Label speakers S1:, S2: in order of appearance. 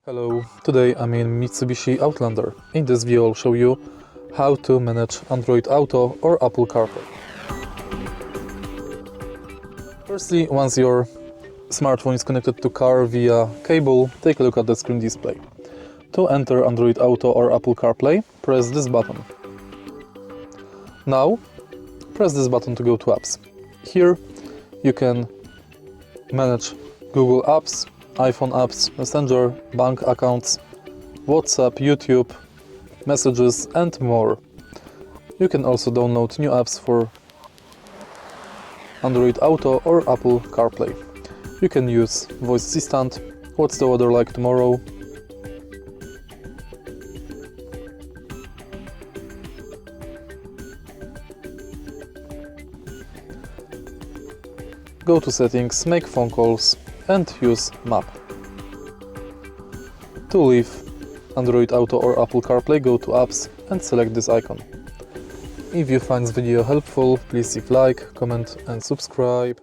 S1: Hello, today I'm in Mitsubishi Outlander. In this video I'll show you how to manage Android Auto or Apple CarPlay. Firstly, once your smartphone is connected to car via cable, take a look at the screen display. To enter Android Auto or Apple CarPlay, press this button. Now, press this button to go to apps. Here you can manage Google Apps, iPhone apps, Messenger, bank accounts, WhatsApp, YouTube, messages and more. You can also download new apps for Android Auto or Apple CarPlay. You can use voice assistant, what's the weather like tomorrow, go to settings, make phone calls and use map. To leave Android Auto or Apple CarPlay, go to apps and select this icon. If you find this video helpful, please leave like, comment and subscribe.